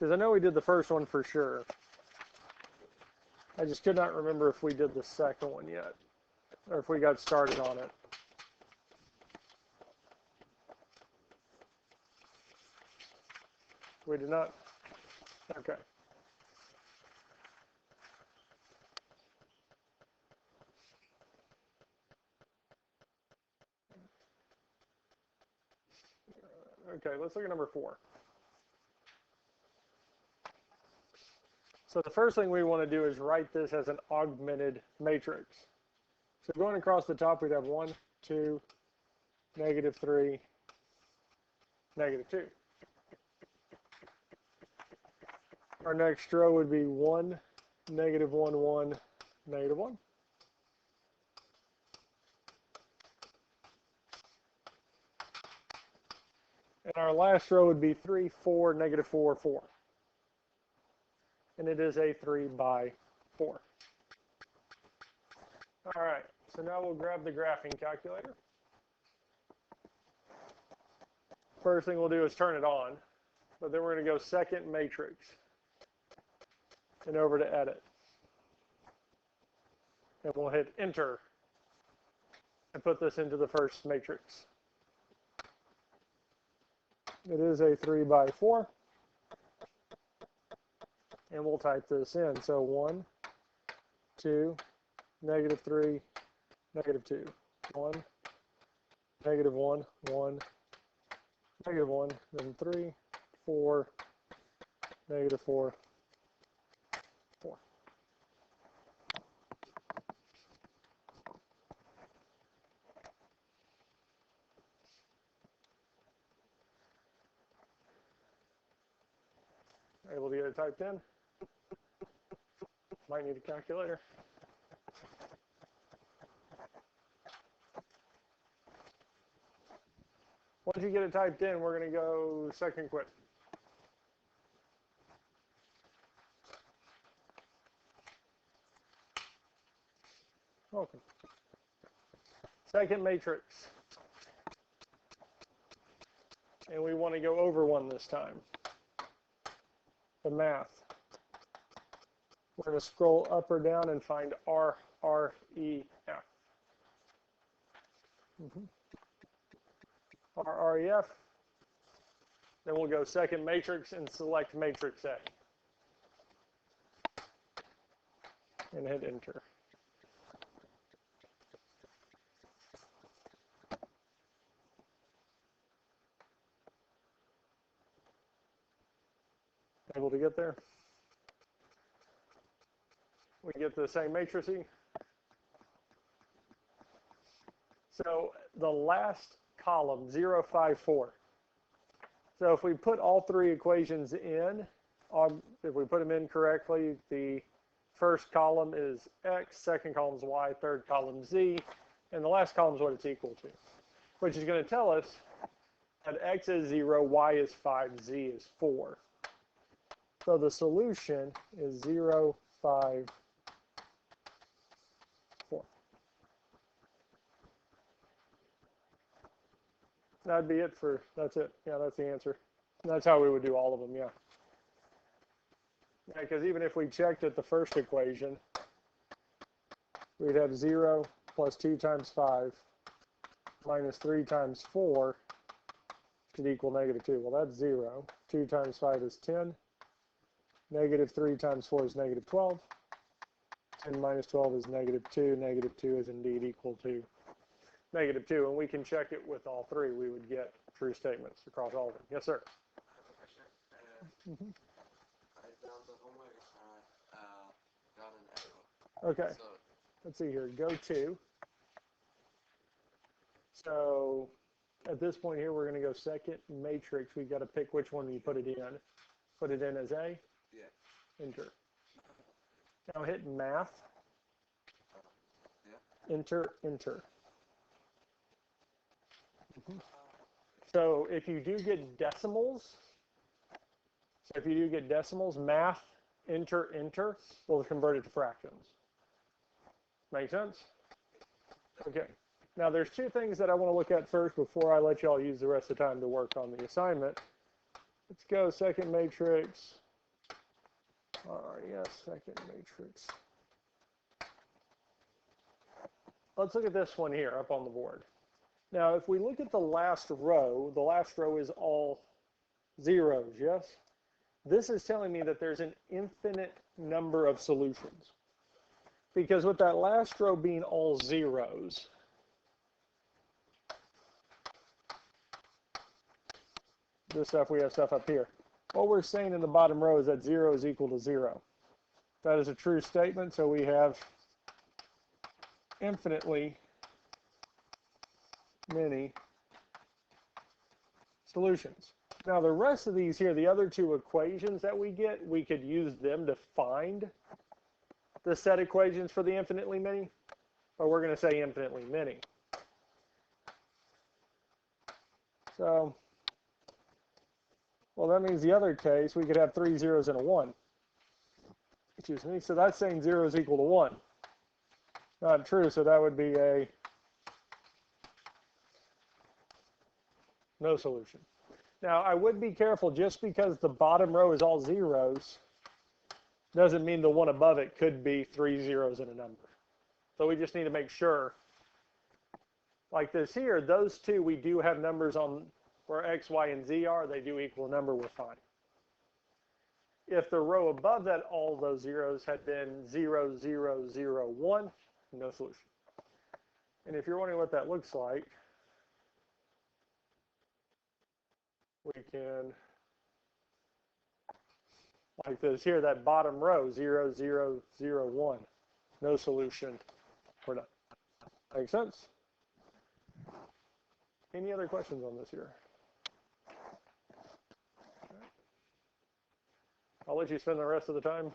Because I know we did the first one for sure. I just could not remember if we did the second one yet, or if we got started on it. We did not? Okay. Okay, let's look at number 4. So the first thing we want to do is write this as an augmented matrix. So going across the top, we'd have 1, 2, -3, -2. Our next row would be 1, -1, 1, -1. And our last row would be 3, 4, -4, 4. And it is a 3 by 4. All right, so now we'll grab the graphing calculator. First thing we'll do is turn it on, but then we're going to go second matrix and over to edit. And we'll hit enter and put this into the first matrix. It is a 3 by 4. And we'll type this in. So 1, 2, -3, -2. 1, -1, 1, -1, then 3, 4, -4, 4. Able to get it typed in? Might need a calculator. Once you get it typed in, we're going to go second quit. Okay. Second matrix. And we want to go over one this time. The math. We're going to scroll up or down and find R, R, E, F. R, R, E, F. Then we'll go second matrix and select matrix A. And hit enter. Able to get there? We get the same matricing. So the last column, 0, 5, 4. So if we put all three equations in, if we put them in correctly, the first column is x, second column is y, third column z, and the last column is what it's equal to, which is going to tell us that x is 0, y is 5, z is 4. So the solution is 0, 5, 4. That'd be it for, that's it. Yeah, that's the answer. That's how we would do all of them, yeah. Because even if we checked at the first equation, we'd have 0 plus 2 times 5 minus 3 times 4 should equal -2. Well, that's 0. 2 times 5 is 10. -3 times 4 is -12. 10 minus 12 is -2. -2 is indeed equal to -2. And we can check it with all three. We would get true statements across all of them. Yes, sir. I done the homework and got an error. Okay. So, let's see here. Go to. So at this point here, we're going to go second matrix. We've got to pick which one you put it in. Put it in as A. yeah. Enter. Now hit math. Yeah. Enter, enter. So if you do get decimals, math, enter, enter, will convert it to fractions. Make sense? Okay. Now there's two things that I want to look at first before I let y'all use the rest of the time to work on the assignment. Let's go second matrix, yes, second matrix. Let's look at this one here up on the board. Now, if we look at the last row is all zeros, yes? This is telling me that there's an infinite number of solutions. Because with that last row being all zeros, this stuff, we have stuff up here. What we're saying in the bottom row is that 0 is equal to 0. That is a true statement, so we have infinitely many solutions. Now the rest of these here, the other two equations that we get, we could use them to find the set equations for the infinitely many, but we're going to say infinitely many. So, well, that means the other case, we could have 3 zeros and a 1. Excuse me. So that's saying 0 is equal to 1. Not true, so that would be a no solution. Now, I would be careful, just because the bottom row is all zeros doesn't mean the one above it could be 3 zeros and a number. So we just need to make sure. Like this here, those two, we do have numbers on where x, y, and z are. They do equal a number, we're fine. If the row above that, all those zeros had been 0, 0, 0, 1, no solution. And if you're wondering what that looks like, we can, like this here, that bottom row, 0, 0, 0, 1, no solution, we're done. Make sense? Any other questions on this here? I'll let you spend the rest of the time